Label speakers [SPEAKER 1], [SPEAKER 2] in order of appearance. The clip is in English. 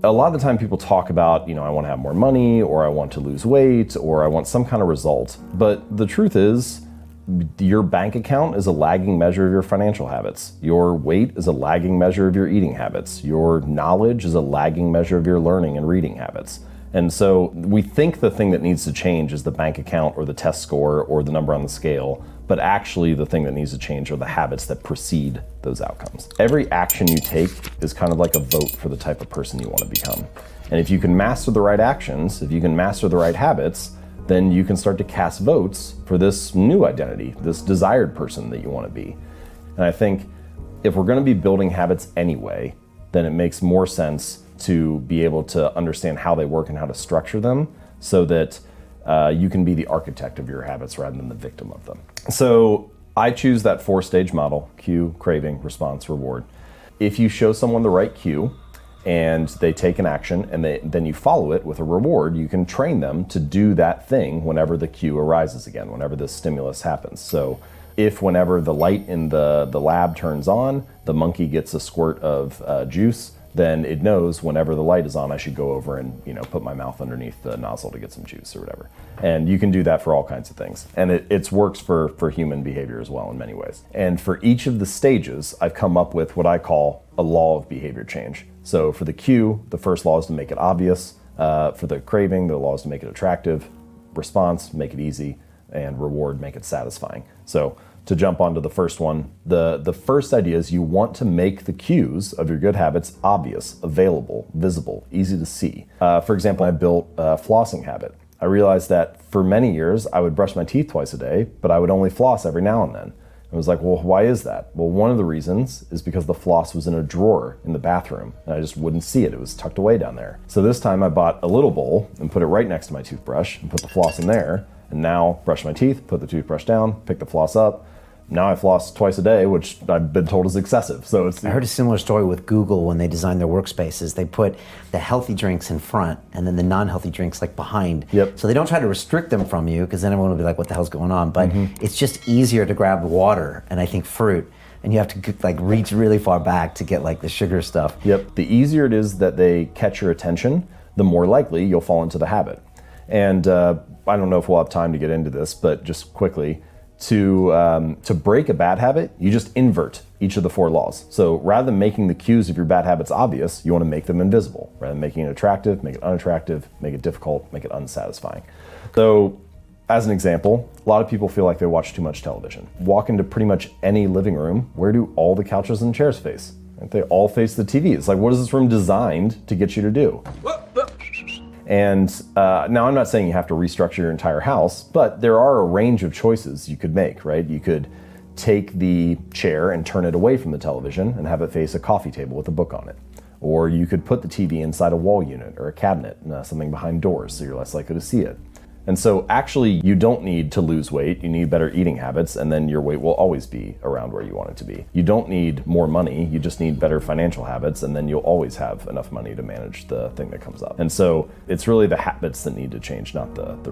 [SPEAKER 1] A lot of the time people talk about, I want to have more money, or I want to lose weight, or I want some kind of result. But the truth is, your bank account is a lagging measure of your financial habits. Your weight is a lagging measure of your eating habits. Your knowledge is a lagging measure of your learning and reading habits. And so we think the thing that needs to change is the bank account or the test score or the number on the scale, but actually the thing that needs to change are the habits that precede those outcomes. Every action you take is kind of like a vote for the type of person you want to become. And if you can master the right actions, if you can master the right habits, then you can start to cast votes for this new identity, this desired person that you want to be. And I think if we're going to be building habits anyway, then it makes more sense to be able to understand how they work and how to structure them so that you can be the architect of your habits rather than the victim of them. So I choose that 4-stage model: cue, craving, response, reward. If you show someone the right cue and they take an action and then you follow it with a reward, you can train them to do that thing whenever the cue arises again, whenever the stimulus happens. So if whenever the light in the lab turns on, the monkey gets a squirt of juice, then it knows whenever the light is on, I should go over and put my mouth underneath the nozzle to get some juice or whatever. And you can do that for all kinds of things. And it works for human behavior as well in many ways. And for each of the stages, I've come up with what I call a law of behavior change. So for the cue, the first law is to make it obvious. For the craving, the law is to make it attractive. Response, make it easy. And reward, make it satisfying. So to jump onto the first one, the first idea is you want to make the cues of your good habits obvious, available, visible, easy to see. For example, I built a flossing habit. I realized that for many years I would brush my teeth twice a day, but I would only floss every now and then. I was like, well, why is that? Well, one of the reasons is because the floss was in a drawer in the bathroom and I just wouldn't see it. It was tucked away down there. So this time I bought a little bowl and put it right next to my toothbrush and put the floss in there. And now brush my teeth, put the toothbrush down, pick the floss up. Now I floss twice a day, which I've been told is excessive. So I
[SPEAKER 2] heard a similar story with Google when they designed their workspaces. They put the healthy drinks in front and then the non-healthy drinks like behind.
[SPEAKER 1] Yep.
[SPEAKER 2] So they don't try to restrict them from you because then everyone will be like, what the hell's going on? But it's just easier to grab water and I think fruit. And you have to reach really far back to get the sugar stuff.
[SPEAKER 1] Yep. The easier it is that they catch your attention, the more likely you'll fall into the habit. And I don't know if we'll have time to get into this, but just quickly, to break a bad habit, you just invert each of the 4 laws. So rather than making the cues of your bad habits obvious, you want to make them invisible. Rather than making it attractive, make it unattractive, make it difficult, make it unsatisfying. So as an example, a lot of people feel like they watch too much television. Walk into pretty much any living room, where do all the couches and chairs face? They all face the TV. It's like, what is this room designed to get you to do? And now I'm not saying you have to restructure your entire house, but there are a range of choices you could make, right? You could take the chair and turn it away from the television and have it face a coffee table with a book on it. Or you could put the TV inside a wall unit or a cabinet, something behind doors so you're less likely to see it. And so actually you don't need to lose weight, you need better eating habits, and then your weight will always be around where you want it to be. You don't need more money, you just need better financial habits, and then you'll always have enough money to manage the thing that comes up. And so it's really the habits that need to change, not the